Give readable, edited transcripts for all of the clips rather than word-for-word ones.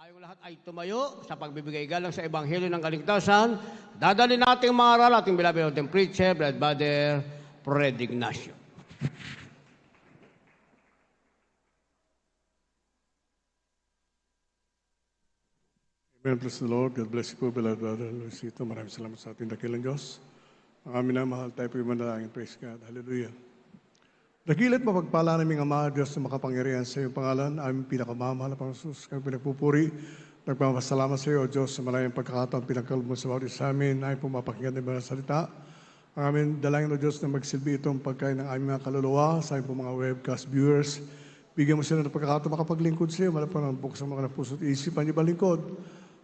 Tayong lahat ay tumayo sa pagbibigay galang sa Ebanghelyo ng Kaligtasan. Dadalhin nating mga aral ating beloved nating preacher, Brother Father Fred Ignacio. Amen. Bless the Lord. God bless you po, beloved brother Luisito. Maraming salamat sa ating dakilang Diyos. Ang aming namahal, tayo po yung manalangin. Praise God. Hallelujah. Dakilat mapagpala naming Ama, Diyos na makapangyarihan sa iyong pangalan, aming pinakamamahal na Panginoon, kami pinagpupuri, nagpapasalamat sa iyo, O Diyos, sa malayang pagkakataon pinagkaloob mo sa bawat isa amin, ay pumapakinggan ng mga salita. Ang aming dalangin, O Diyos, na magsilbi itong pagkain ng aming mga kaluluwa, sa aming mga webcast viewers. Bigyan mo sila ng pagkakataon makapaglingkod sa iyo, malapang ang buksan mga puso at isipan niyo balingkod.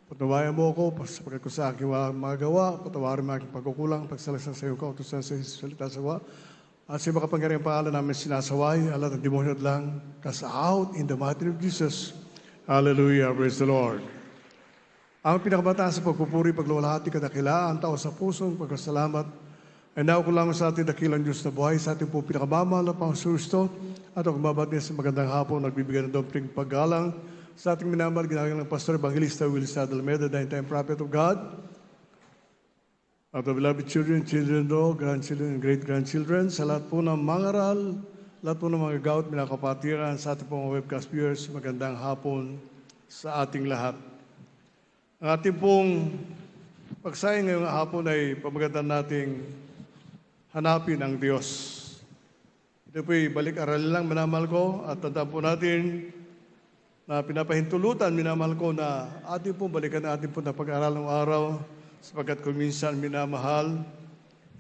Patawayan mo ako, sapagkat ko sa aking mga gawa, patawarin mo aking pagkukulang, pagsalasang sa iyo, kautusan sa salita sa gawa. At sa makapangyarihang pangalan namin sinasaway, alat at demonyo lang, cast out in the mighty name of Jesus. Hallelujah, praise the Lord. Ang pinakamataas sa pagpupuri, paglulahati, kadakilaan, tao sa pusong pagkasalamat, ay nawa ko lamang sa ating dakilang Diyos na buhay, sa ating po pinakamamahal na Panginoon, at ako mabat niya sa magandang hapon, nagbibigay ng dompling paggalang, sa ating minamahal, ginagalang ng Pastor Evangelista Will Sadalmeda, the time prophet of God, at the beloved children, children-in-law, grandchildren, and great-grandchildren, sa lahat po ng mangaral, lahat po ng mga gawat, minakapatiran, sa ating pong webcast viewers, magandang hapon sa ating lahat. Ang ating pong pagsayang ngayong hapon ay pamagandang nating hanapin ang Diyos. Ito po'y balik-aralin lang, minamahal ko, at tandaan po natin na pinapahintulutan, minamahal ko, na ating pong balikan na ating pong napag-aral ng araw, sapagkat kung minsan minamahal,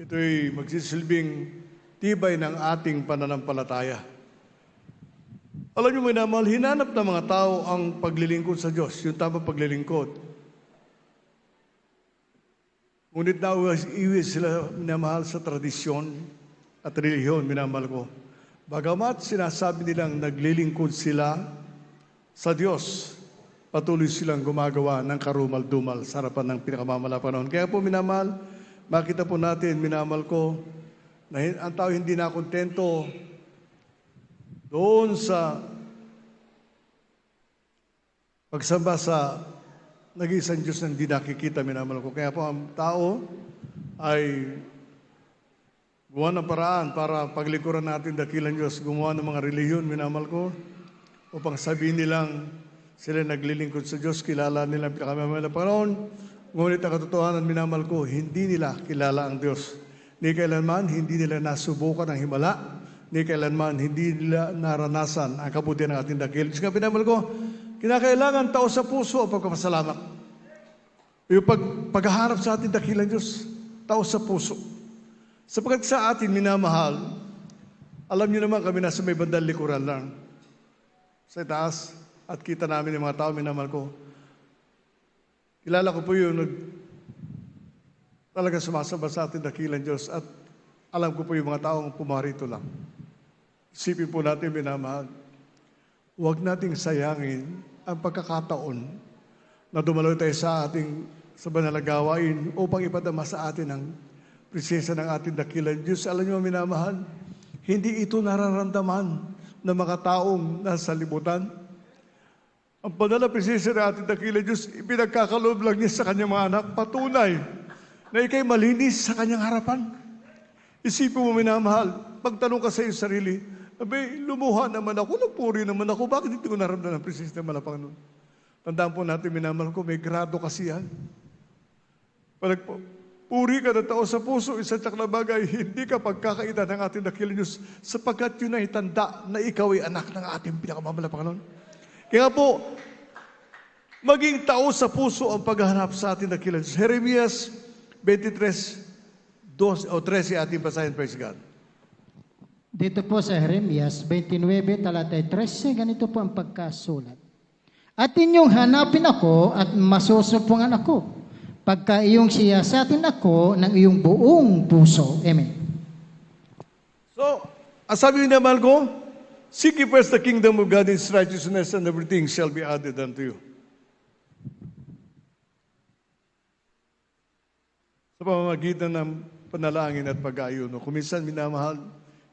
ito'y magsisilbing tibay ng ating pananampalataya. Alam niyo, minamahal, hinanap ng mga tao ang paglilingkod sa Diyos, yung tamang paglilingkod. Ngunit nauiwi sila, minamahal, sa tradisyon at relihiyon, minamahal ko. Bagamat sinasabi nilang naglilingkod sila sa Diyos, patuloy silang gumagawa ng karumal-dumal sa harapan ng pinakamamala panahon. Kaya po, minamahal, makita po natin, minamahal ko, na ang tao hindi na kontento doon sa pagsamba sa nag-iisang Diyos na hindi nakikita, minamahal ko. Kaya po, ang tao ay gumawa ng paraan para paglikuran natin dakilang Diyos, gumawa ng mga relihiyon, minamahal ko, upang sabihin nilang sila naglilingkod sa Diyos, kilala nila ang pinakamamahal na Panginoon. Ngunit ang katotohanan, minamahal ko, hindi nila kilala ang Diyos. Ni kailanman, hindi nila nasubukan ang himala. Ni kailanman, hindi nila naranasan ang kabutihan ng ating dakil. Kaya minamahal ko, kinakailangan tao sa puso ang pagpapasalamat. Yung paghaharap sa ating dakilang Diyos, tao sa puso. Sapagkat sa atin, minamahal, alam niyo naman kami nasa may bandang likuran lang. Sa taas, at kita namin yung mga tao, minamahal ko. Kilala ko po yung talaga sumasamba sa ating dakilang Diyos, at alam ko po yung mga taong pumarito lang. Isipin po natin, minamahal, huwag nating sayangin ang pagkakataon na dumalo tayo sa banal na gawain upang ipadama sa atin ang presensya ng ating dakilang Diyos. Alam niyo, minamahal, hindi ito nararamdaman ng mga taong nasa libutan. Ang banal na presensya ng ating dakilang Diyos, ipinagkakaloob lang niya sa kanyang mga anak, patunay na ikay malinis sa kanyang harapan. Isipin mo, minamahal, pagtanong ka sa iyong sarili, abay, lumuha naman ako, nagpuri naman ako, bakit hindi ko naramdaman ang presensya ng Panginoon? Tandaan po natin, minamahal ko, may grado kasi yan. Puri ka ng tao sa puso, isang tsak na bagay, hindi ka pagkakaita ng ating dakilang Diyos, sapagkat yun ay tanda na ikaw ay anak ng ating pinakamamahal na Panginoon. Kaya po, maging tao sa puso ang paghahanap sa ating dakilang Diyos. Jeremias 23:13 ating basahin, praise God. Dito po sa Jeremias 29, talatay 13, ganito po ang pagkasulat. At inyong hanapin ako at masusupungan ako, pagka iyong siyasatin ako ng iyong buong puso. Amen. So, ang sabi naman ko, seek ye first the kingdom of God and His righteousness, and everything shall be added unto you. Sa pamamagitan ng panalangin at pag-aayuno, kung minsan minamahal,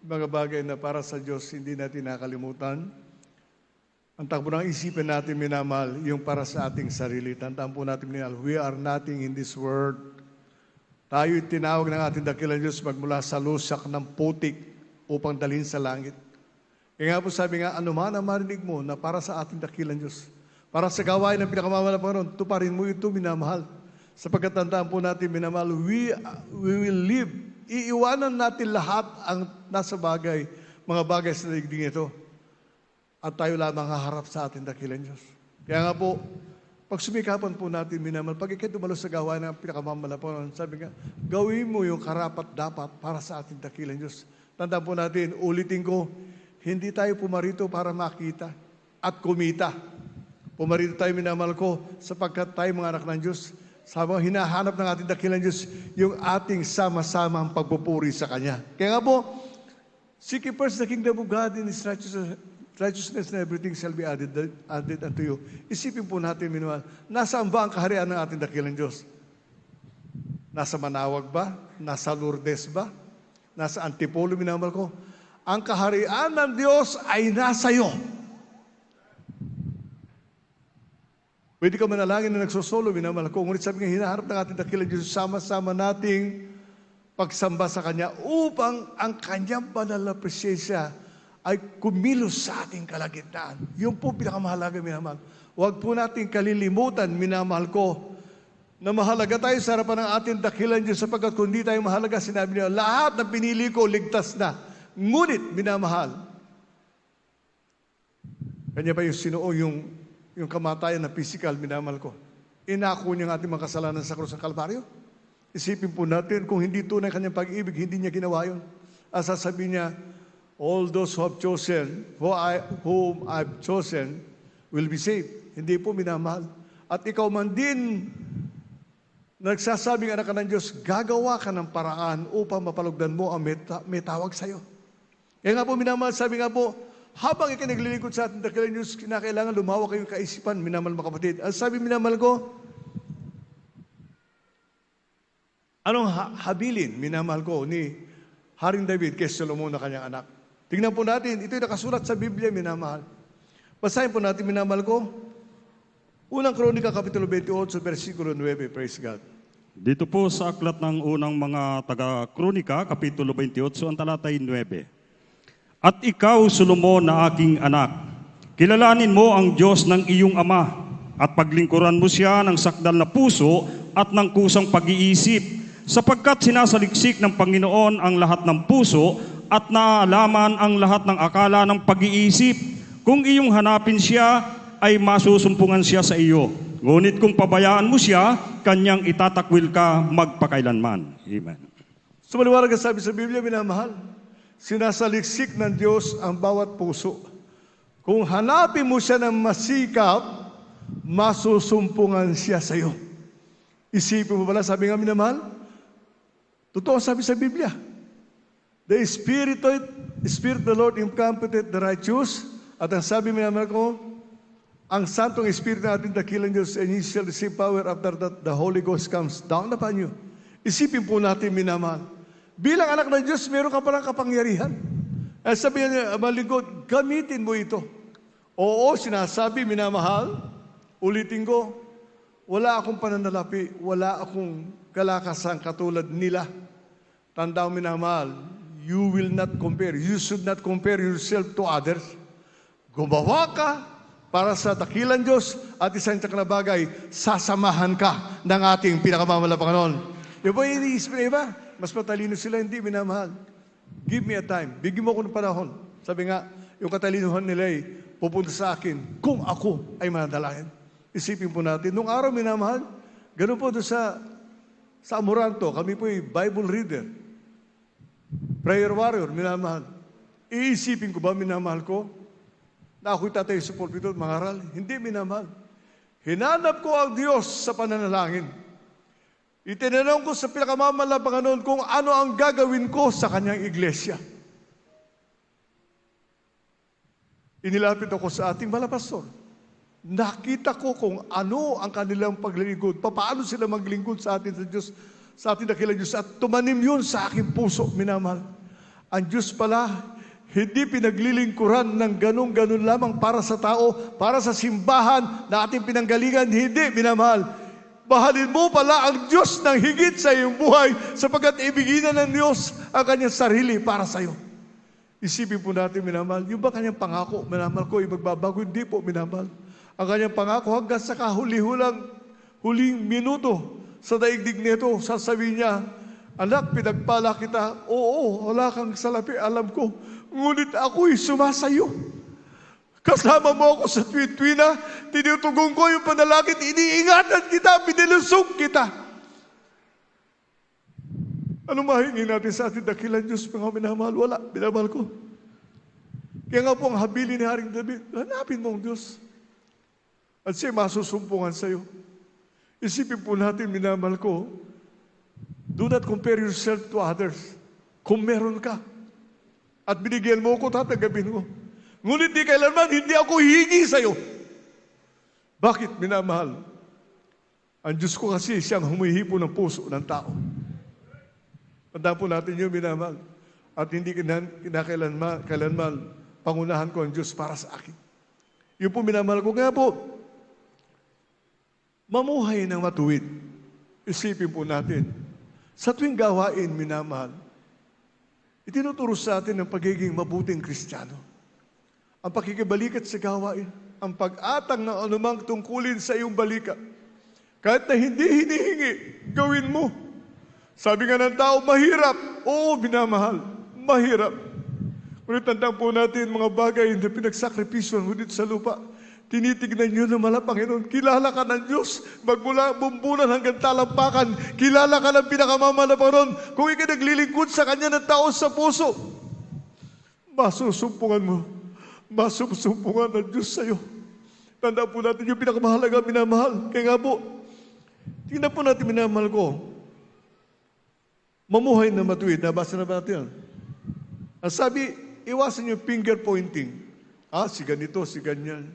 mga bagay na para sa Diyos hindi natin nakalimutan, Ang takbo ng isipan natin, minamahal, yung para sa ating sarili. Tandaan po natin, minamahal, we are nothing in this world. Tayo'y tinawag ng ating dakilang Diyos magmula sa lusak ng putik upang dalhin sa langit. Kaya nga po sabi nga, ano man ang marinig mo na para sa ating dakilang Diyos, para sa gawain ng pinakamamahal na Panginoon, tuparin mo ito, minamahal. Sapagkat tandaan po natin, minamahal, we will live. Iiwanan natin lahat ang nasa bagay, mga bagay sa daigdig ito. At tayo lamang haharap sa ating dakilang Diyos. Kaya nga po, pag sumikapan po natin, minamahal, pag ikay dumalo sa gawain ng pinakamamahal na Panginoon, sabi nga, gawin mo yung karapat-dapat para sa ating dakilang Diyos. Tandaan po natin, ulitin ko, hindi tayo pumarito para makita at kumita. Pumarito tayo, minamahal ko, sapagkat tayo mga anak ng Diyos, sama hinahanap ng ating dakilang Diyos yung ating sama-samang pagpupuri sa Kanya. Kaya nga po, seek ye first the kingdom of God and His righteousness and everything shall be added unto you. Isipin po natin, minamahal, nasaan ba ang kaharian ng ating dakilang Diyos? Nasa Manawag ba? Nasa Lourdes ba? Nasa Antipolo, minamahal ko? Ang kaharian ng Diyos ay nasa iyo. Pwede ka manalangin na nagsusolo, minamahal ko. Ngunit sabi nga, hinaharap ng ating dakilang Diyos, sama-sama nating pagsamba sa Kanya upang ang Kanyang banal na presensya ay kumilos sa ating kalagitnaan. Yung po pinakamahalaga, minamahal. Huwag po natin kalilimutan, minamahal ko, na mahalaga tayo sa harapan ng ating dakilang Diyos sapagkat kung di tayo mahalaga, sinabi niya, lahat ng pinili ko, ligtas na. Ngunit, minamahal, Kanya pa yung sinuo, yung kamatayan na physical, minamahal ko. Inako niya ang ating mga kasalanan sa krus ng Kalbaryo. Isipin po natin, kung hindi tunay Kanyang pag-ibig, hindi niya ginawa yun. At sasabihin niya, all those who have chosen, whom I've chosen, will be saved. Hindi po, minamahal. At ikaw man din, nagsasabing anak ka ng Diyos, gagawa ka ng paraan upang mapalugdan mo ang may tawag sa'yo. Kaya nga po, minamahal, sabi nga po, habang ikay naglilingkod sa ating dakilang Diyos, kinakailangan lumawak kayong kaisipan, minamahal mga kapatid. Ang sabi, minamahal ko, anong habilin, minamahal ko, ni Haring David kay Solomon na kanyang anak? Tingnan po natin, ito'y nakasulat sa Biblia, minamahal. Basahin po natin, minamahal ko, Unang Kronika, Kapitulo 28, versikulo 9, praise God. Dito po sa aklat ng unang mga taga-Kronika, Kapitulo 28, ang talatay 9. At ikaw, Solomon, na aking anak, kilalanin mo ang Diyos ng iyong ama at paglingkuran mo siya ng sakdal na puso at ng kusang pag-iisip, sapagkat sinasaliksik ng Panginoon ang lahat ng puso at naalaman ang lahat ng akala ng pag-iisip. Kung iyong hanapin siya, ay masusumpungan siya sa iyo. Ngunit kung pabayaan mo siya, kanyang itatakwil ka magpakailanman. Amen. So maliwanag ang sabi sa Biblia, minamahal, sinasaliksik ng Diyos ang bawat puso. Kung hanapin mo siya ng masikap, masusumpungan siya sa iyo. Isipin mo pala, sabi nga, minamahal, totoo sabi sa Biblia, the Spirit of the Lord incompetent the righteous, at ang sabi, minamahal ko, ang Santong Espiritu ng ating dakilang Diyos, and ye shall receive power after that the Holy Ghost comes down upon you. Isipin po natin, minamahal, bilang anak ng Diyos, meron ka palang kapangyarihan. At sabi niya, malingkod, gamitin mo ito. Oo, sinasabi, minamahal, ulitin ko, wala akong pananalapi, wala akong kalakasan katulad nila. Tandaan, minamahal, you will not compare. You should not compare yourself to others. Gumawa ka para sa dakilang Diyos at isang tsak na bagay, sasamahan ka ng ating pinakamamahal na Panginoon. Yung ba iniisip na iba? Mas matalino sila, hindi, minamahal. Give me a time. Bigyan mo ako ng panahon. Sabi nga, yung katalinuhan nila ay pupunta sa akin kung ako ay manadalain. Isipin po natin. Nung araw, minamahal, ganun po doon sa Amoranto, kami po ay Bible reader. Prayer warrior, minamahal. Iisipin ko ba, minamahal ko, na ako'y tatay sa pulpito at mangaral? Hindi, minamahal. Hinanap ko ang Diyos sa pananalangin. Itinanong ko sa pinakamamahal na Panginoon kung ano ang gagawin ko sa kanyang iglesia. Inilapit ako sa ating malapastor. Nakita ko kung ano ang kanilang paglilingkod, paano sila maglingkod sa atin sa Diyos, sa ating dakilang Diyos, at tumanim yun sa aking puso, minamahal. Ang Diyos pala, Hindi pinaglilingkuran ng ganun-ganun lamang para sa tao, para sa simbahan na ating pinanggalingan. Hindi, minamahal. Mahalin mo pala ang Diyos ng higit sa iyong buhay sapagkat ibigin na ng Diyos ang kanyang sarili para sa iyo. Isipin po natin, minamahal, yung ba kanyang pangako, minamahal ko, yung magbabago? Hindi po, minamahal. Ang kanyang pangako hanggang sa huling minuto sa daigdig nito, sasabihin niya, anak, pinagpala kita. Oo, wala kang salapi, alam ko. Ngunit ako'y sumasayo. Kasama mo ako sa tuwi-tuwi, tinutugong ko yung panalangin, iniingatan kita, binilusog kita. Ano mahingi natin sa ating dakilang Diyos, mga minamahal? Wala, minamahal ko. Kaya nga po ang habilin ni Haring David, hanapin mo ang Diyos. At siya masusumpungan sa iyo. Isipin po natin, minamahal ko, do not compare yourself to others. Kung meron ka, at binigyan mo ko, tatanggapin ko. Ngunit di kailanman, hindi ako hihingi sa iyo. Bakit, minamahal? Ang Diyos ko kasi siyang humihipo ng puso ng tao. Tandaan po natin yun, minamahal. At hindi kailanman, pangunahan ko ang Diyos para sa akin. Yun po, minamahal ko. Kaya po, mamuhay ng matuwid. Isipin po natin, sa tuwing gawain, minamahal, itinuturo sa atin ang pagiging mabuting Kristiyano. Ang pakikibalikat sa gawain, ang pag-atang ng anumang tungkulin sa iyong balikat. Kahit na hindi hinihingi, gawin mo. Sabi nga ng tao, mahirap. Oo, minamahal, mahirap. Ngunit tandaan po natin mga bagay na pinagsakripisyon mo dito sa lupa. Tinitignan nyo naman ang Panginoon. Kilala ka ng Diyos. Magmula bumbulan hanggang talampakan. Kilala ka ng pinakamama na Panginoon. Kung ikay naglilingkod sa Kanya ng tao sa puso, masusumpungan mo. Masusumpungan ng Diyos sa iyo. Tandaan po natin yung pinakamahalaga, minamahal. Kaya nga po, tingnan po natin, minamahal ko, mamuhay na matuwid. Nabasa na ba natin yan? Ang sabi, iwasan yung finger pointing. Si ganito, si ganyan.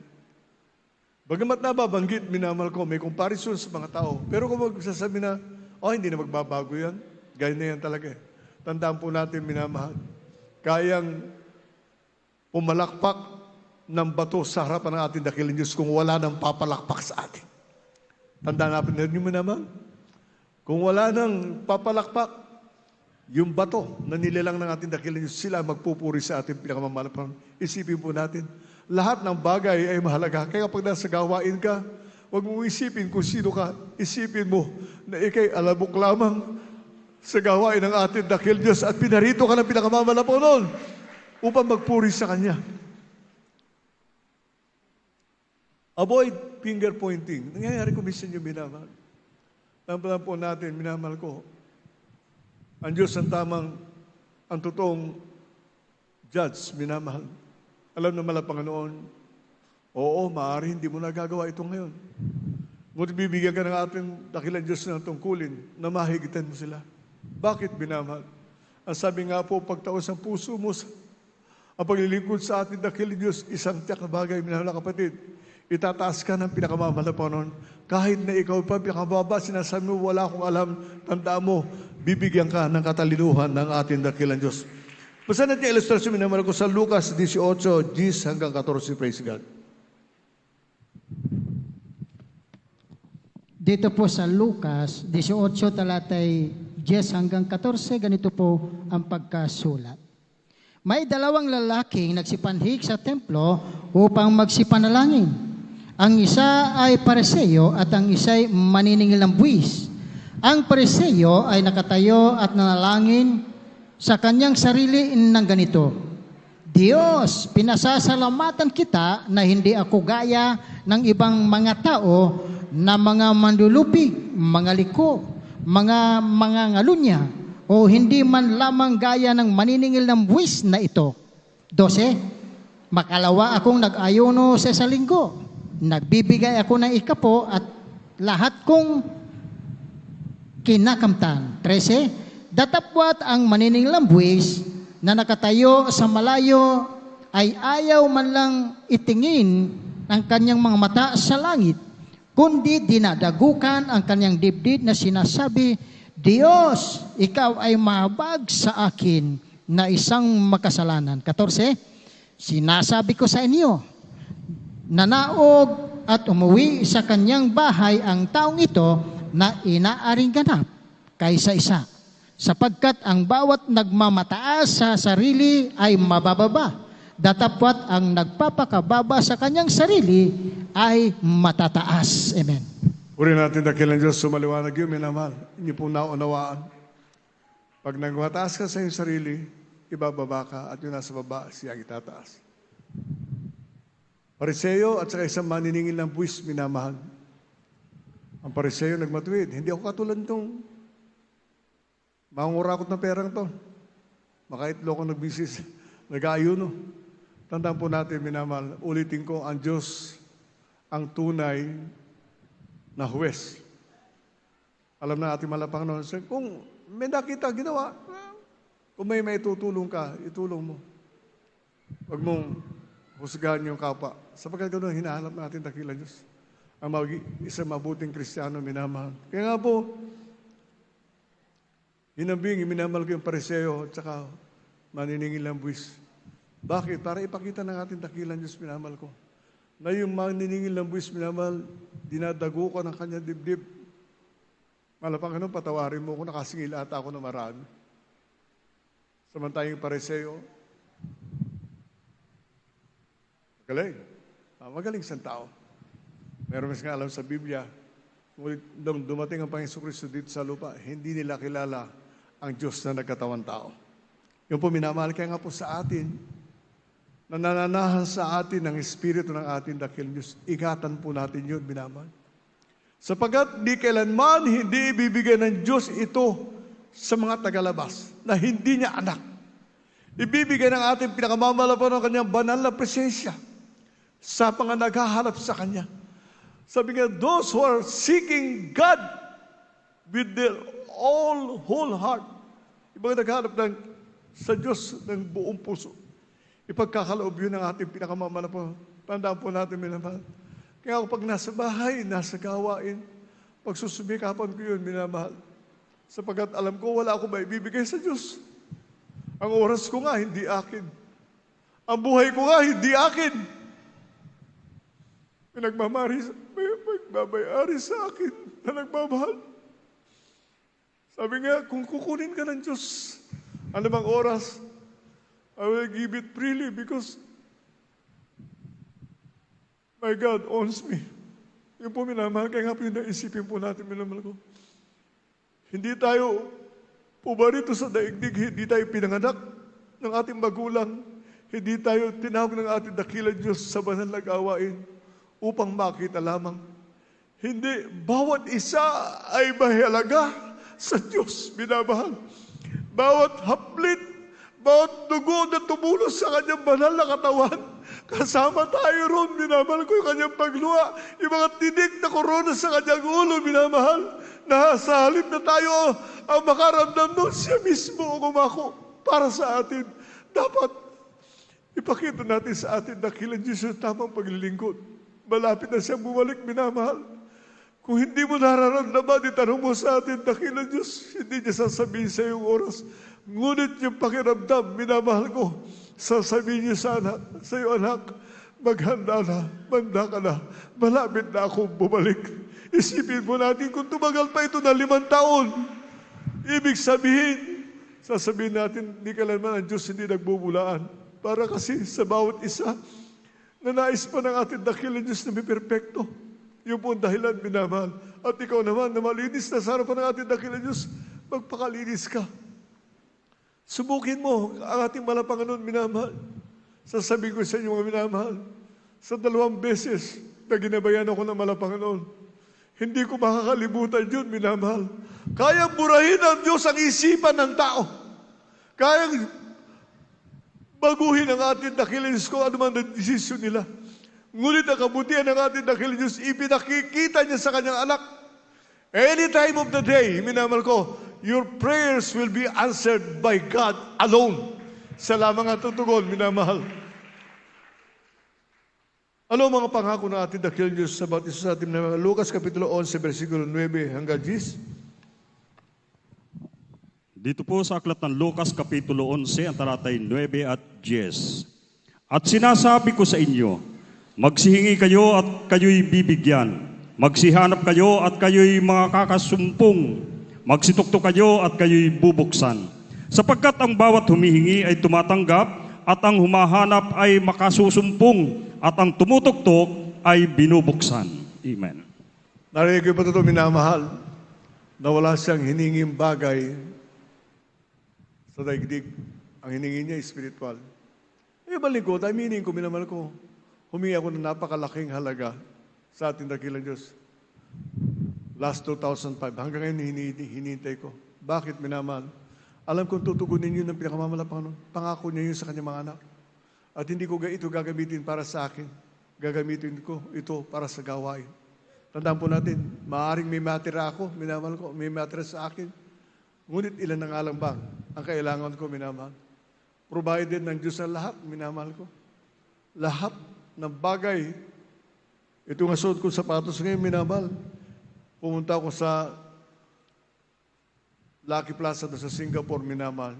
Bagamat nababanggit, minamahal ko, may comparison sa mga tao. Pero kung magsasabi na, hindi na magbabago yan, ganyan na yan talaga. Tandaan po natin, minamahal, kayang pumalakpak ng bato sa harapan ng ating dakilang Diyos kung wala nang papalakpak sa atin. Tandaan natin yun, minamahal. Kung wala nang papalakpak, yung bato na nilalang ng ating dakilang Diyos, sila magpupuri sa ating pinakamamalapan. Isipin po natin, lahat ng bagay ay mahalaga. Kaya kapag nasa gawain ka, huwag mong isipin kung sino ka. Isipin mo na ikay alabok lamang sa gawain ng ating dakilang Diyos at pinarito ka ng pinakamamalapan noon upang magpuri sa Kanya. Avoid finger pointing. Nangyayari ko minsan yung minamahal. Tandaan po natin, minamahal ko, ang Diyos ang ang totoong judge, minamahal. Alam naman ang Panginoon, oo, maaari hindi mo nagagawa ito ngayon. Ngunit bibigyan ka ng ating dakilang Diyos ng tungkulin na mahigitan mo sila. Bakit, minamahal? Ang sabi nga po, pagtaos ang puso mo, ang paglilingkod sa ating dakilang Diyos, isang tiyak na bagay, minamahal na kapatid, itataas ka ng pinakamamahal na Panginoon. Kahit na ikaw pa pinakababa, sinasabi mo, wala akong alam, tandaan mo, bibigyan ka ng katalinuhan ng ating dakilang Diyos. Basta natin yung ilustrasyon, minamahal ko sa Lucas 18, 10 hanggang 14, praise God. Dito po sa Lucas 18, talatay 10 hanggang 14, ganito po ang pagkasulat. May dalawang lalaking nagsipanhik sa templo upang magsipanalangin. Ang isa ay Pariseo at ang isa ay maniningil ng buwis. Ang Pariseo ay nakatayo at nanalangin sa kanyang sarili ng ganito, Diyos, pinasasalamatan kita na hindi ako gaya ng ibang mga tao na mga manlulupig, mga liko, mga ngalunya, o hindi man lamang gaya ng maniningil ng buwis na ito. 12, makalawa akong nag-ayuno sa isang linggo. Nagbibigay ako ng ikapo at lahat kong kinakamtan. 13, datapwat ang maniningil ng buwis na nakatayo sa malayo ay ayaw man lang itingin ang kanyang mga mata sa langit, kundi dinadagukan ang kanyang dibdib na sinasabi, Diyos, ikaw ay mahabag sa akin, na isang makasalanan. 14, sinasabi ko sa inyo, nanaog at umuwi sa kanyang bahay ang taong ito na inaaring ganap kaysa isa. Sapagkat ang bawat nagmamataas sa sarili ay mabababa, datapwat ang nagpapakababa sa kanyang sarili ay matataas. Amen. Uri natin dakilang Diyos, sumaliwanag yun, minamahal. Hindi po naunawaan. Pag nagmataas ka sa iyong sarili, ibababa ka at yung nasa baba, siya ang itataas. Pariseo at saka isang maniningil ng buwis, minamahal. Ang pariseo nagmatuwid, hindi ako katulad nitong mangurakot na perang to. Makaitlo ko nagbisis, nag-aayuno. Tandaan po natin, minamahal, ulitin ko, ang Diyos ang tunay na huwes. Alam na ating malapang noon, kung may nakita ginawa, kung may tutulong ka, itulong mo. Huwag mong husgahan yung kapwa. Sapagkat gano'n, hinahanap natin dakilang Diyos. Ang isang mabuting Kristiyano, minamahal. Kaya nga po, hinambing, minamahal ko yung pariseo at saka maniningil ng buwis. Bakit? Para ipakita ng ating dakilang Diyos, minamahal ko. Na yung maniningil ng buwis, minamahal, dinadago ko ng kanyang dibdib. Malapang ganun, patawarin mo ko, nakasingil ata ako na marami. Samantayong pariseo, magaling. Magaling isang tao. Meron mas nga alam sa Biblia, nung dumating ang Panginoon Kristo dito sa lupa, hindi nila kilala ang Diyos na nagkatawang tao. Yung po minamahal, kaya nga po sa atin, nananahan sa atin ng Espiritu ng ating dakilang Diyos, ingatan po natin yun, minamahal. Sapagat di kailanman hindi ibibigay ng Diyos ito sa mga tagalabas na hindi niya anak. Ibibigay ng ating pinakamamalapan ng kanyang banal na presensya sa mga naghahanap sa kanya. Sabi nga, those who are seeking God with their whole heart. Ibang naghahanap sa Diyos ng buong puso. Ipagkakaloob yun ng ating pinakamamalapan. Tandaan po natin, minamahal. Kaya ako pag nasa bahay, nasa gawain, pagsusumikapan ko yun, minamahal. Sapagat alam ko, wala akong maibibigay sa Diyos. Ang oras ko nga, hindi akin. Ang buhay ko nga, hindi akin. May nagbabayari sa akin na nagmamahal. Sabi nga, kung kukunin ka ng Diyos, anumang oras, I will give it freely because my God owns me. Yung po minamahal, kaya nga po yung naisipin po natin, minamahal ko. Hindi tayo pubarito sa daigdig, hindi tayo pinanganak ng ating magulang, hindi tayo tinawag ng ating dakilang Diyos sa banal na gawain upang makita lamang. Hindi, bawat isa ay mahalaga sa Diyos, minamahal. Bawat haplit, bawat dugo na tumulos sa kanyang banal na katawan, kasama tayo ron, minamahal ko yung kanyang pagluha, yung mga tinik na korona sa kanyang ulo, minamahal, na sa halip na tayo ang makaramdam doon, siya mismo ang umako para sa atin. Dapat ipakita natin sa atin dakilang Diyos yung tamang paglilingkod. Malapit na siyang bumalik, minamahal. Kung hindi mo nararamdaman, itanong mo sa atin, dakilang Diyos, hindi niya sasabihin sa iyong oras. Ngunit yung pakiramdam, minamahal ko, sasabihin niyo sa iyo, anak, maghanda na, manda ka na, malapit na akong bumalik. Isipin mo natin, kung tumagal pa ito na 5 taon, ibig sabihin, sasabihin natin, di kailanman ang Diyos hindi nagbubulaan. Para kasi sa bawat isa, na nais pa ng ating dakilang Diyos na may perpekto. Yung po ang dahilan, minamahal. At ikaw naman, na malinis na sa harapan ng ating dakilang Diyos, magpakalinis ka. Subukin mo ang ating malapanganon, minamahal. Sasabihin ko sa inyo, mga minamahal, sa 2 beses na ginabayan ako ng malapanganon, hindi ko makakalimutan yun, minamahal. Kayang burahin ng Diyos ang isipan ng tao. Kayang baguhin ang ating dakilang Diyos kung ano man ang desisyon nila. Ngunit ang kabutihan ng ating dakilang Diyos, ipinakikita niya sa kanyang anak. Any time of the day, minamahal ko, your prayers will be answered by God alone. Sa lamang ang tutugon, minamahal. Ano mga pangako ng ating dakilang Diyos sa bawat isa sa ating minamahal? Lucas Kapitulo 11, versikulo 9 hanggang 10. Dito po sa aklat ng Lucas Kapitulo 11, ang talatay 9 at 10. At sinasabi ko sa inyo, magsihingi kayo at kayo'y bibigyan. Magsihanap kayo at kayo'y makakasumpong. Magsituktok kayo at kayo'y bubuksan. Sapagkat ang bawat humihingi ay tumatanggap at ang humahanap ay makasusumpong at ang tumutuktok ay binubuksan. Amen. Narinig ko pa ito, minamahal, na wala siyang hininging bagay sa daigdig. Ang hiningi niya, spiritual. Balik ko, meaning ko, minamahal ko, humingi ako ng napakalaking halaga sa ating dakilang Diyos. Last 2005, hanggang ngayon hinihintay ko. Bakit, minamahal? Alam kong tutugunin yun ng pinakamamalapang pangako niya yun sa kanyang mga anak. At hindi ko ito gagamitin para sa akin. Gagamitin ko ito para sa gawain. Tandaan po natin, maaaring may matira ako, minamahal ko, may matira sa akin. Ngunit ilan na nga lang ba ang kailangan ko, minamahal? Provided ng Diyos ang lahat, minamahal ko. Lahat ng bagay. Ito nga suot ko sapatos ngayon, minamahal. Pumunta ako sa Lucky Plaza sa Singapore, minamahal.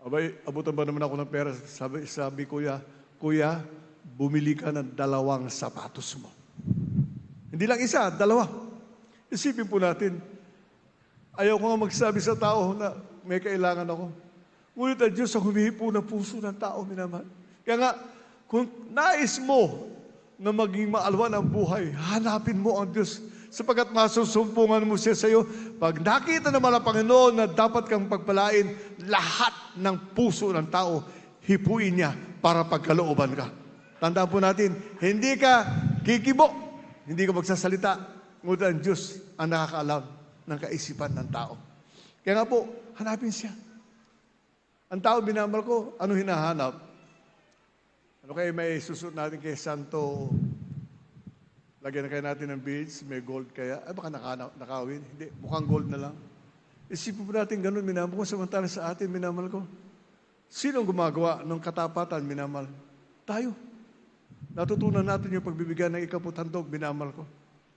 Abay, abutan ba naman ako ng pera? Sabi Kuya, bumili ka ng 2 sapatos mo. Hindi lang isa, 2. Isipin po natin, ayaw ko nga magsabi sa tao na may kailangan ako. Ngunit ang Diyos ang humihipo ng puso ng tao, minamahal. Kaya nga, kung nais mo na maging maalwan ang buhay, hanapin mo ang Diyos. Sapagkat masusumpungan mo siya sa iyo. Pag nakita naman ang Panginoon na dapat kang pagpalain, lahat ng puso ng tao, hipuin niya para pagkalooban ka. Tandaan po natin, hindi ka kikibo, hindi ka magsasalita, ngunit ang Diyos ang nakakaalam ng kaisipan ng tao. Kaya nga po, hanapin siya. Ang tao, binamal ko, ano hinahanap? Ano kaya may susunod natin kay Santo? Lagyan na kaya natin ng beads, may gold kaya. Ay baka nakawin. Hindi, mukhang gold na lang. Isipin po natin ganun, minamal ko. Samantala sa atin, minamal ko. Sino ang gumagawa ng katapatan, minamal? Tayo. Natutunan natin yung pagbibigyan ng ikaputhandog, minamal ko.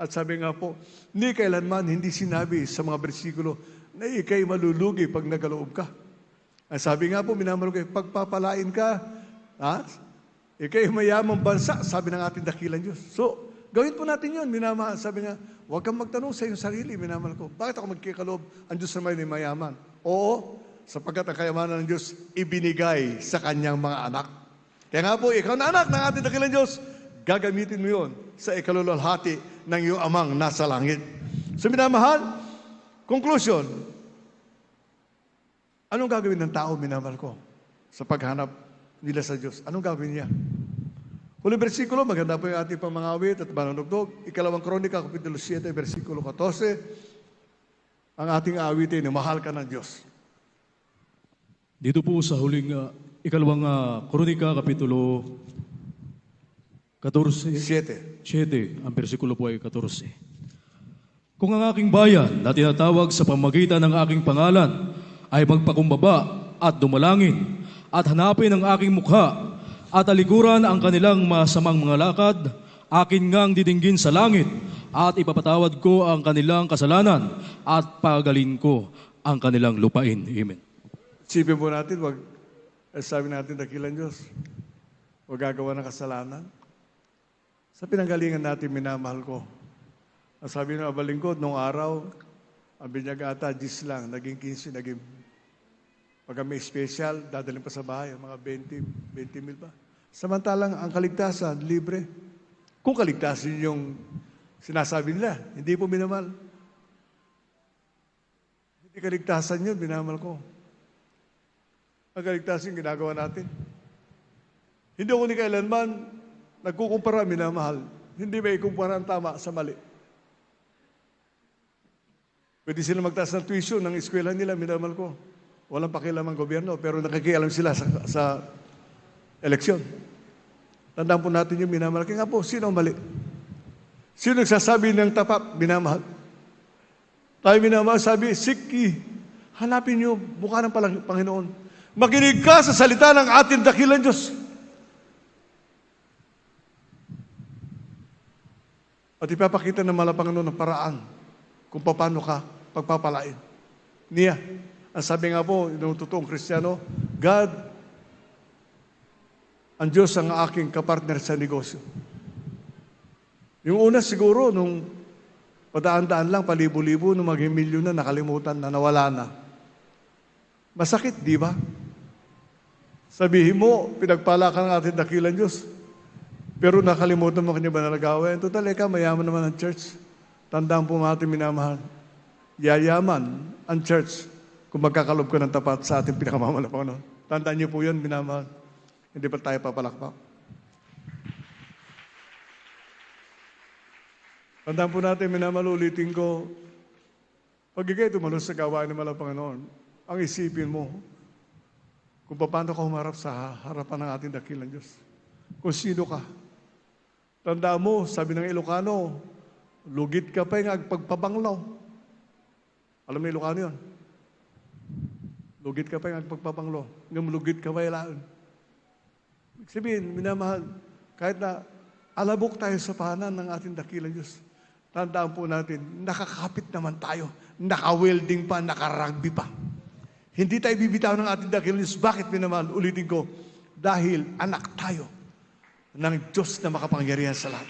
At sabi nga po, ni kailanman hindi sinabi sa mga bersikulo na ikay malulugi pag nagaloob ka. Ang sabi nga po, minamal ko, pagpapalain ka, ikay mayamang bansa, sabi ng ating dakilang Diyos. So, gawin po natin yun, minamahal. Sabi nga, huwag kang magtanong sa iyong sarili, minamahal ko. Bakit ako magkikaloob? Ang Diyos naman ay mayaman. Oo, sapagkat ang kayamanan ng Diyos ibinigay sa kanyang mga anak. Kaya nga po, ikaw na anak ng ating dakilang Diyos, gagamitin mo yun sa ikalululhati ng iyong amang nasa langit. So minamahal, conclusion, anong gagawin ng tao, minamahal ko, sa paghanap nila sa Diyos? Anong gagawin niya? Huling bersikulo, maganda po yung ating pamangawit at manunugdog. 2 Kronika, Kapitulo 7, versikulo 14. Ang ating awitin, mahal ka ng Diyos. Dito po sa huling 2 Kronika, Kapitulo 14, 7, ang versikulo po ay 14. Kung ang aking bayan na tinatawag sa pamagitan ng aking pangalan ay magpakumbaba at dumalangin at hanapin ang aking mukha at alikuran ang kanilang masamang mga lakad, akin ngang didinggin sa langit at ipapatawad ko ang kanilang kasalanan at pagalin ko ang kanilang lupain. Amen. Sipin po natin, sabi natin, dakilang Diyos, huwag gagawa ng kasalanan. Sa pinanggalingan natin, minamahal ko. Ang sabi ng abalingkod, nung araw, ang binyag ata, 10 lang, naging 15, naging pagka may special, dadalhin pa sa bahay, mga 20 mil pa. Samantalang ang kaligtasan, libre. Kung kaligtasan yung sinasabi nila, hindi po minamahal. Hindi kaligtasan yun, minamahal ko. Ang kaligtasan yung ginagawa natin. Hindi ako ni kailanman nagkukumpara, minamahal. Hindi may ikumpara ang tama sa mali. Pwede sila magtaas ng tuition ng eskwela nila, minamahal ko. Walang pakialam ang gobyerno, pero nakikialam sila sa eleksyon. Tandaan po natin yung minamahal. Kaya nga po, sino ang mali? Sino nagsasabi ng tapat, minamahal? Tayo minamahal, sabi, Siki, hanapin niyo mukha ng Panginoon. Makinig ka sa salita ng ating dakilang Diyos. At ipapakita ng Panginoon ng paraan kung paano ka pagpapalain niya Ang sabi nga po, ng totoong Kristiyano, God, ang Diyos ang aking kapartner sa negosyo. Yung una siguro, nung padaan-daan lang, palibo-libo, nung maging milyon na, nakalimutan na, nawala na. Masakit, di ba? Sabihin mo, pinagpala ka ng ating dakilang Diyos. Pero nakalimutan mo kanya ba nalagawin? Total, mayaman naman ang church. Tandaan po mga ating minamahal. Yayaman ang church kung magkakalob ka ng tapat sa ating pinakamamahal na Panginoon. Tandaan niyo po yun, minamahal. Hindi pa tayo papalakpak. Tandaan po natin, minamahal, ulitin ko, pag ikay tumalos sa gawain ng malang Panginoon, ang isipin mo, kung paano ka humarap sa harapan ng ating dakilang Diyos. Kung sino ka. Tandaan mo, sabi ng Ilocano, lugit ka pa yung agpagpabanglaw. Alam mo Ilocano yun? Lugit ka pa yung agpagpabanglaw. Ngayon lugit ka pa ilaan. Sabihin, minamahal, kahit na alabok tayo sa pahanan ng ating dakilang Diyos, tandaan po natin, nakakapit naman tayo, naka-welding pa, naka-rugby pa. Hindi tayo bibitaw ng ating dakilang Diyos. Bakit, minamahal? Ulitin ko, dahil anak tayo ng Diyos na makapangyarihan sa lahat.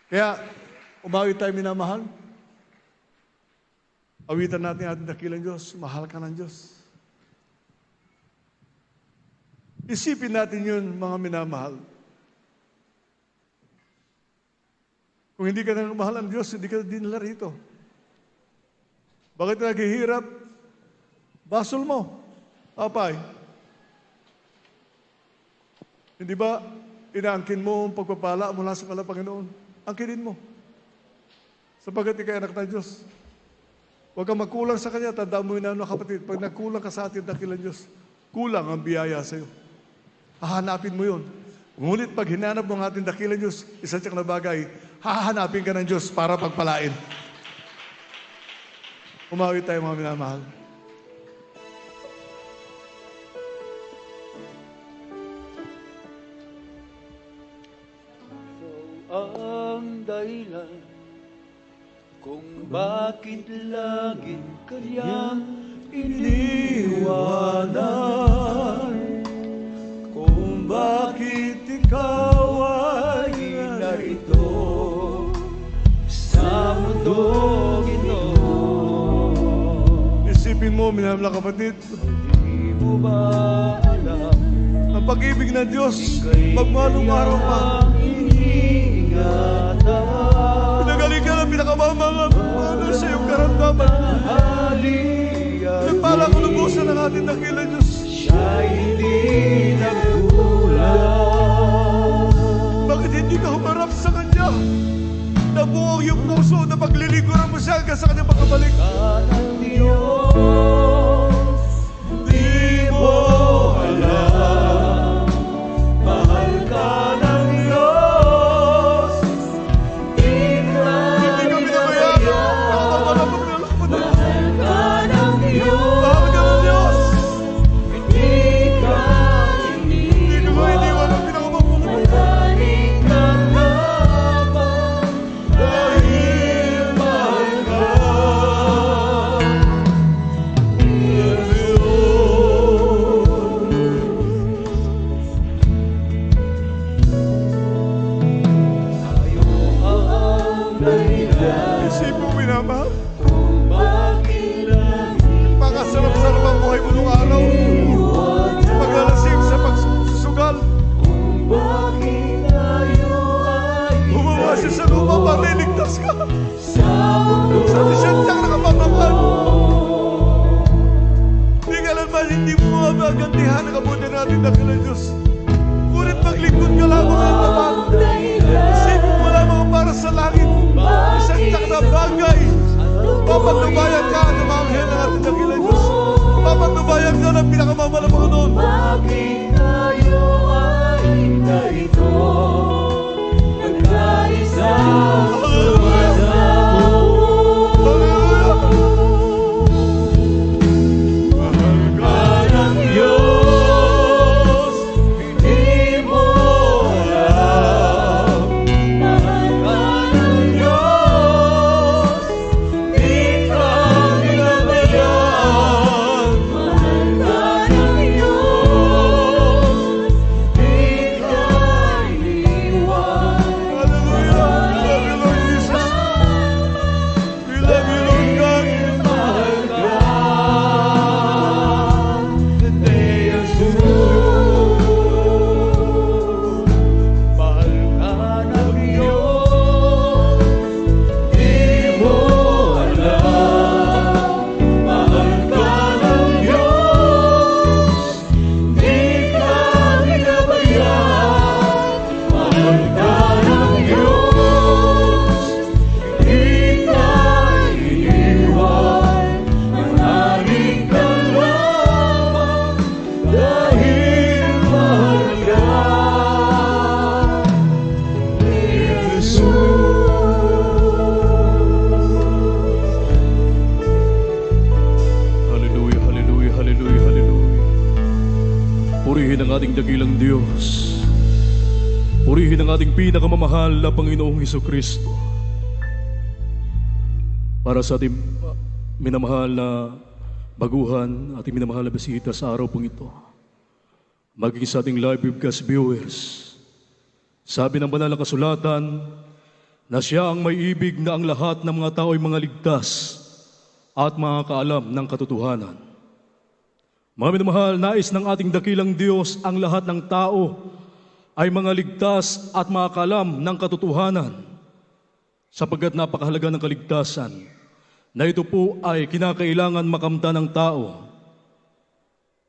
Kaya, umawi tayo, minamahal. Awitan natin ating dakilang Diyos. Mahal ka ng Diyos. Isipin natin yun, mga minamahal. Kung hindi ka nang mahal ng Diyos, hindi ka dinala rito. Bakit naghihirap? Basol mo. Apay. Hindi ba inaangkin mo ang pagpapala mula sa kala Panginoon? Angkinin mo. Sapagat ikay anak ng Diyos. Huwag kang magkulang sa Kanya. Tandaan mo yun, kapatid. Pag nagkulang ka sa ating dakilang Diyos, kulang ang biyaya sa iyo. Hahanapin mo yun. Ngunit pag hinanap mo ang ating dakilang Diyos, isa tiyang na bagay, hahanapin ka ng Diyos para pagpalain. Umawi tayo, mga minamahal. Ang dahilan kung bakit laging kanyang iniwanan, kung bakit ikaw ay narito sa mundong ito. Isipin mo, minamahal na kapatid, Di mo ba alam ang pag-ibig ng Diyos, magmalong araw pa. Pinagaling ka ng pinakamamahal sa iyong karamdaman. Nagpala ko lubusan ng ating dakilang Diyos. Siya'y hindi nagkulang. Bakit hindi ka humarap sa Kanya? Nabuong yung puso na paglilingkuran mo siya hanggang sa Kanya makabalik. Ng Diyos, di mo alam. Mahal ka ng Diyos. Hindi ka binabayaran. Nakapagpala mo na lang. Mahal ka ng Diyos. Mahal ka ng Diyos. Hindi ka Hindi ka ba iniwan ang pinakamamahal? magaling ka lamang dahil mahal ka. Tayo ang dahilan Isipin mo, minamahal. kung bakit lagi Pakasarap-sarap ang buhay mo nung araw. Sa paglalasing, sa pagsusugal. kung bakit tayo ay Bumaba siya sa lupa para liligtas ka. sa mundo. Sa disyentang nakapamahal. Di kailanman hindi mo magantihan ang kabuti natin dakilang Diyos. Ngunit maglingkod ka lamang ng naman. Isipin mo lamang para sa langit. Isang tak na bagay. Papatubayan ka ng mga anghel ng ating dakilang Diyos. Papatubayan ka ng pinakamamahal na Panginoon. Bakit tayo ay narito nagkaisa sumasaw? Hallelujah! Mahal ka ng Diyos. dakilang Diyos. Purihin ang ating pinakamamahal na Panginoong Hesukristo. Para sa ating minamahal na baguhan, ating minamahal na bisita sa araw pong ito. Maging sa ating live webcast viewers. Sabi ng banal na kasulatan na siya ang may ibig na ang lahat ng mga tao ay mga ligtas at makakaalam ng katotohanan. Mga minamahal, nais ng ating dakilang Diyos ang lahat ng tao ay mga ligtas at makakaalam ng katotohanan, sapagkat napakahalaga ng kaligtasan na ito po ay kinakailangan makamtan ng tao.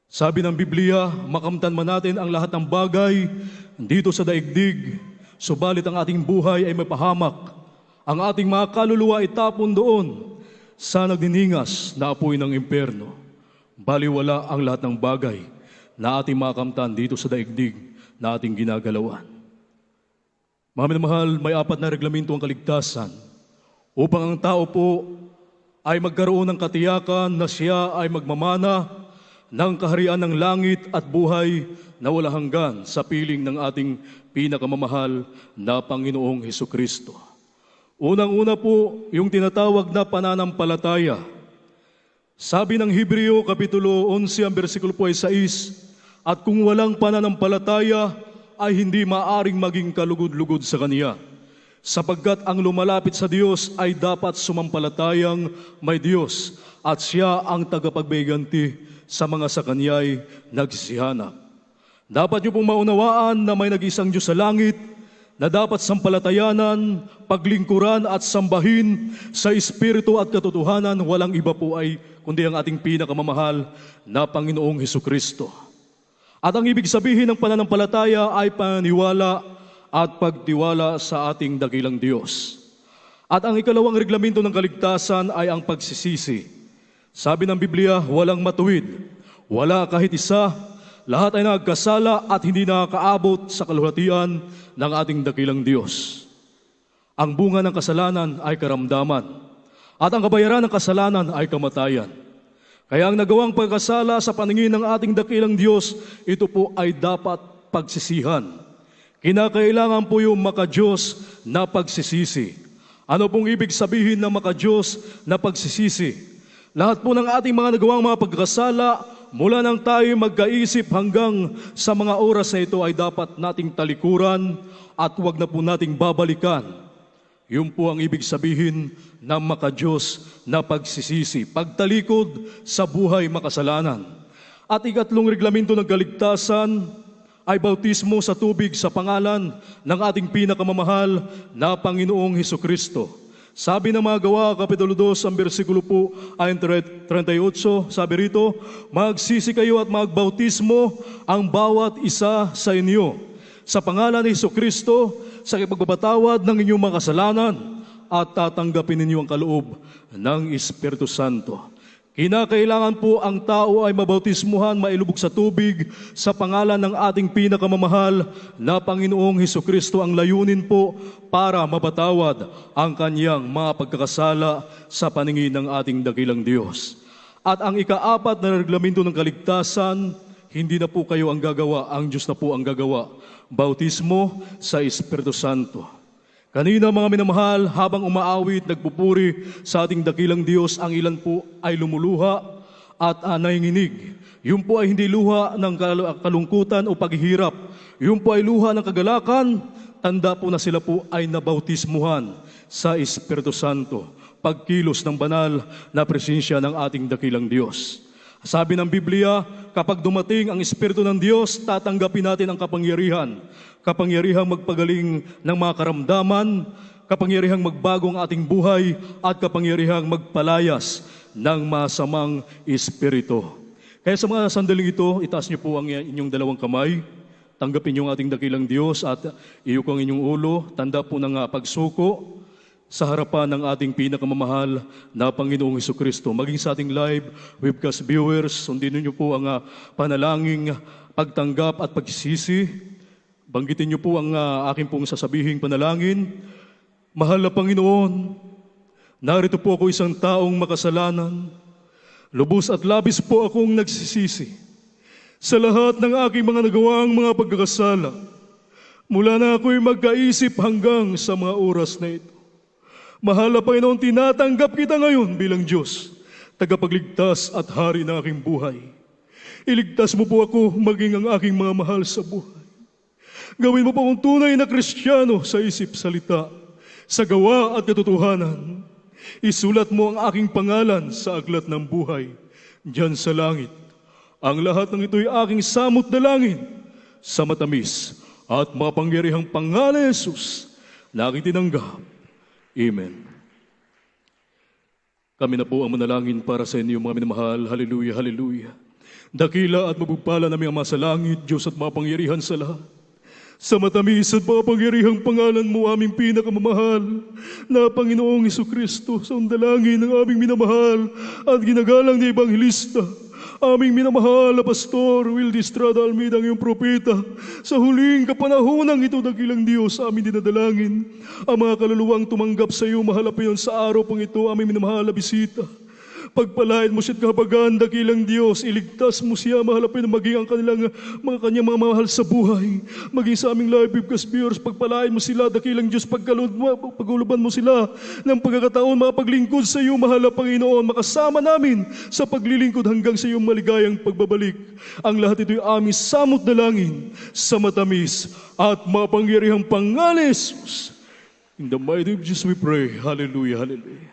Sabi ng Biblia, makamtan man natin ang lahat ng bagay dito sa daigdig, subalit ang ating buhay ay mapahamak. Ang ating mga kaluluwa itapon doon sa nagniningas na apoy ng impyerno. Baliwala ang lahat ng bagay na ating makamtan dito sa daigdig na ating ginagalawan. Mga minamahal, may 4 na reglamento ang kaligtasan upang ang tao po ay magkaroon ng katiyakan na siya ay magmamana ng kaharian ng langit at buhay na wala hanggan sa piling ng ating pinakamamahal na Panginoong Hesukristo. Unang-una po, yung tinatawag na pananampalataya. Sabi ng Hebreo, Kapitulo 11, ang versikulo po ay 6, at kung walang pananampalataya, ay hindi maaring maging kalugod-lugod sa Kanya. Sapagkat ang lumalapit sa Diyos ay dapat sumampalatayang may Diyos, at Siya ang tagapagbayganti sa mga sa Kanya'y nagsisihanap. Dapat niyo pong maunawaan na may nag-isang Diyos sa langit, na dapat sampalatayanan, paglingkuran at sambahin sa Espiritu at katotohanan, walang iba po ay kundi ang ating pinakamamahal na Panginoong Hesukristo. At ang ibig sabihin ng pananampalataya ay paniwala at pagtiwala sa ating dakilang Diyos. At ang ikalawang reglamento ng kaligtasan ay ang pagsisisi. Sabi ng Biblia, walang matuwid, wala kahit isa, lahat ay nagkasala at hindi nakakaabot sa kaluwalhatian ng ating dakilang Diyos. Ang bunga ng kasalanan ay karamdaman, at ang kabayaran ng kasalanan ay kamatayan. Kaya ang nagawang pagkasala sa paningin ng ating dakilang Diyos, ito po ay dapat pagsisihan. Kinakailangan po yung maka-Diyos na pagsisisi. Ano pong ibig sabihin ng maka-Diyos na pagsisisi? Lahat po ng ating mga nagawang mga pagkasala, mula nang tayo magkaisip hanggang sa mga oras na ito ay dapat nating talikuran at huwag na po nating babalikan. Yun po ang ibig sabihin ng maka-Diyos na pagsisisi, pagtalikod sa buhay makasalanan. At ikatlong reglamento ng kaligtasan ay bautismo sa tubig sa pangalan ng ating pinakamamahal na Panginoong Hesukristo. Sabi ng mga Gawa, Kapitulo 2, ang versikulo po ay 38, sabi rito, magsisi kayo at magbautismo ang bawat isa sa inyo sa pangalan ni Hesukristo sa ipagpapatawad ng inyong mga kasalanan at tatanggapin ninyo ang kaloob ng Espiritu Santo. Kinakailangan po ang tao ay mabautismuhan, mailubog sa tubig sa pangalan ng ating pinakamamahal na Panginoong Hesukristo. Ang layunin po para mapatawad ang kanyang mga pagkakasala sa paningin ng ating dakilang Diyos. At ang ika-4 na reglamento ng kaligtasan, hindi na po kayo ang gagawa, ang Diyos na po ang gagawa. Bautismo sa Espiritu Santo. Kanina mga minamahal, habang umaawit, nagpupuri sa ating dakilang Diyos, ang ilan po ay lumuluha at nanginginig. Yun po ay hindi luha ng kalungkutan o paghihirap. Yun po ay luha ng kagalakan. Tanda po na sila po ay nabautismuhan sa Espiritu Santo. Pagkilos ng banal na presensya ng ating dakilang Diyos. Sabi ng Biblia, kapag dumating ang Espiritu ng Diyos, tatanggapin natin ang kapangyarihan. Kapangyarihang magpagaling ng mga karamdaman, kapangyarihang magbago ang ating buhay, at kapangyarihang magpalayas ng masamang espiritu. Kaya sa mga sandaling ito, itaas niyo po ang inyong dalawang kamay, tanggapin niyo ang ating dakilang Diyos at iyuko ang inyong ulo, tanda po ng pagsuko sa harapan ng ating pinakamamahal na Panginoong Hesukristo. Maging sa ating live webcast viewers, sundin niyo po ang panalangin, pagtanggap at pagsisisi. Banggitin niyo po ang aking pong sasabihing panalangin. Mahal na Panginoon, narito po ako isang taong makasalanan. Lubos at labis po akong nagsisisi sa lahat ng aking mga nagawang mga pagkakasala, mula na ako'y magkaisip hanggang sa mga oras na ito. Mahal na Panginoon, tinatanggap kita ngayon bilang Diyos, tagapagligtas at hari ng aking buhay. Iligtas mo po ako maging ang aking mga mahal sa buhay. Gawin mo po akong tunay na Kristiyano sa isip, salita, sa gawa at katotohanan. Isulat mo ang aking pangalan sa aklat ng buhay, diyan sa langit. Ang lahat ng ito'y aking samot dalangin sa matamis at mapangyarihang pangalan ni Jesus na aking tinanggap. Amen. Kami na po ang manalangin para sa inyo, mga minamahal. Hallelujah, hallelujah. Dakila at mabugpala namin ang mga sa langit, Diyos at mapangyarihan sa lahat. Sa matamis at mapangyarihang pangalan mo, aming pinakamamahal na Panginoong Jesucristo, sa dalangin ng aming minamahal at ginagalang na Ebanghelista, aming minamahal na Pastor Wildy Estrada Almeida, ang iyong propeta, sa huling kapanahonang ito, dakilang Diyos, aming dinadalangin ang mga kaluluwang tumanggap sa iyo, mahal na Panginoon, sa araw pang ito, aming minamahal na bisita. Pagpalain mo siya't kahabagan, dakilang Diyos, iligtas mo siya, mahalapin na maging ang kanyang mga mahal sa buhay. Maging sa aming live webcast viewers, pagpalain mo sila, dakilang Diyos, paguluban mo sila ng pagkakataon, mapaglingkod sa iyo, mahal na Panginoon, makasama namin sa paglilingkod hanggang sa iyong maligayang pagbabalik. Ang lahat ito'y aming samot dalangin sa matamis at mapangyarihang pangalan ni Jesus. In the mighty name of Jesus we pray. Hallelujah, hallelujah.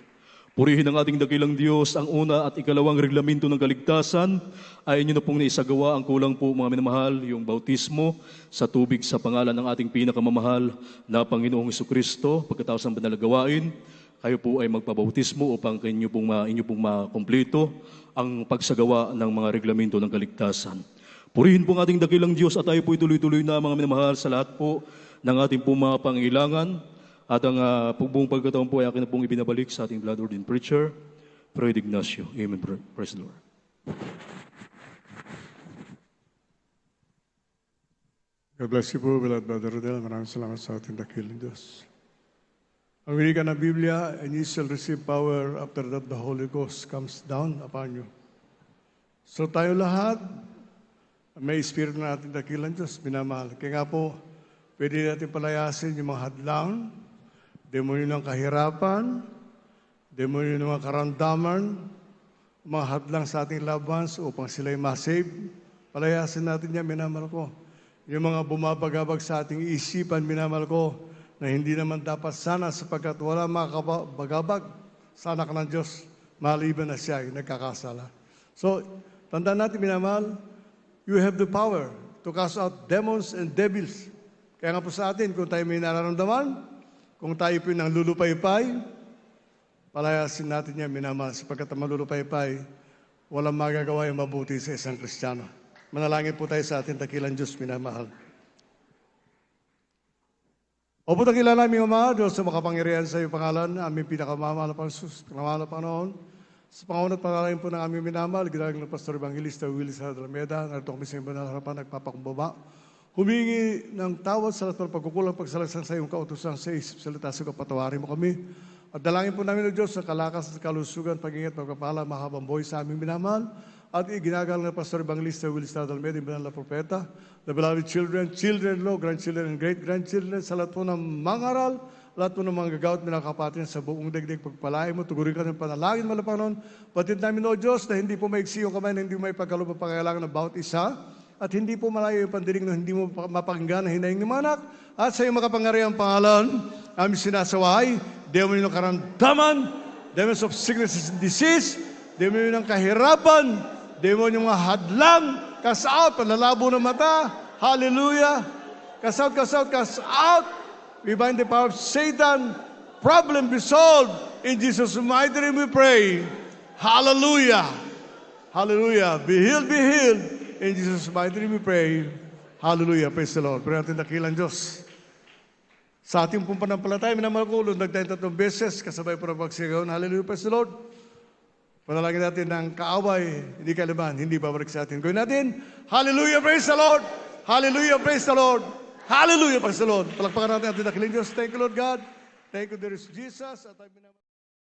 Purihin ang ating dakilang Diyos. Ang una at ikalawang reglamento ng kaligtasan ay inyo na pong naisagawa. Ang kulang po, mga minamahal, yung bautismo sa tubig sa pangalan ng ating pinakamamahal na Panginoong Jesucristo. Pagkatapos ng banal na gawain, kayo po ay magpabautismo upang inyo pong makumpleto ang pagsagawa ng mga reglamento ng kaligtasan. Purihin po ang ating dakilang Diyos at tayo po tuloy-tuloy na, mga minamahal, sa lahat po ng ating pong mga pangailangan. At ang buong pagkataon po ay akin na pong ibinabalik sa ating blood ordained preacher, Fred Ignacio. Amen. Praise the Lord. God bless you po, beloved Brother Rodel. Maraming salamat sa ating dakilang Diyos. Ang winikan ng Biblia, and you shall receive power after that the Holy Ghost comes down upon you. So tayo lahat, may Spirit na ating dakilang Diyos, minamahal. Kaya nga po, pwede natin palayasin yung mga hadlang, demonyo ng kahirapan, demonyo ng mga karamdaman, mga hadlang sa ating loved ones upang sila'y masave. Palayasin natin yan, minamahal ko. Yung mga bumabagabag sa ating isipan, minamahal ko, na hindi naman dapat sana sapagkat wala makabagabag sa anak ng Diyos, maliban na siya ay nagkakasala. So, tandaan natin, minamahal, you have the power to cast out demons and devils. Kaya nga po sa atin, kung tayo may nararamdaman, kung tayo po nang lulupaypay, palayasin natin yan, minamahal, sapagkat ang malulupaypay, walang magagawa yung mabuti sa isang Kristiyano. Manalangin po tayo sa ating dakilang Diyos, minamahal. O po dakilan namin, Ama, Diyos sa makapangyarihan sa iyong pangalan, aming pinakamamahal na Panginoon. Sa pangalan at panalangin po ng aming minamahal, ginagalang ng Pastor Evangelista Willy Estrada Almeida, narito kami sa iyong banal na harapan, nagpapakumbaba. Humingi ng tawad sa lahat ng pagkukulang, pagsalagsang sa iyong kautusan sa isip, salita sa kapatawarin mo kami. At dalangin po namin, O Diyos, sa kalakas at kalusugan, pag-ingat, pagpapala, mahabang buhay sa aming minamahal. At iginagalang ng Pastor Evangelista Willy Estrada Almeida, yung banal na propeta, the beloved children, children-in-law, grandchildren, and great-grandchildren, sa lahat po ng mangaral, lahat po ng mga gagawat, mga kapatid sa buong daigdig, pagpalain mo, tugurin ka ng panalangin mo na Panginoon. Patid namin, O Diyos, na hindi po maiksi yung kamay, na hindi mo may pagkaloob ang pangailangan ng bawat isa, at hindi po malayo yung pandinig na hindi mo mapakinggan ang hinaing ng mga anak. At sa iyong makapangyarihang pangalan, aming sinasawahay, demonyo ng karamdaman, demons of sickness and disease, demonyo ng kahirapan, demonyo ng mga hadlang, cast out, panlalabo ng mata, hallelujah, cast out, cast out, cast out. We bind the power of Satan, problem resolved. In Jesus' mighty name we pray. Hallelujah. Hallelujah. Be healed, be healed. In Jesus' mighty name we pray. Hallelujah. Praise the Lord. Pray natin dakilang Diyos. Sa ating pong panampalataya, minamahal ko, lundag tayo 3 beses, kasabay po ng pagsigaw. Hallelujah. Praise the Lord. Panalangin natin ng kaaway, hindi kalaban, hindi babalik sa atin. Gawin natin. Hallelujah. Praise the Lord. Hallelujah. Praise the Lord. Hallelujah. Praise the Lord. Palakpakan natin ating dakilang Diyos. Thank you, Lord God. Thank you, there is Jesus. At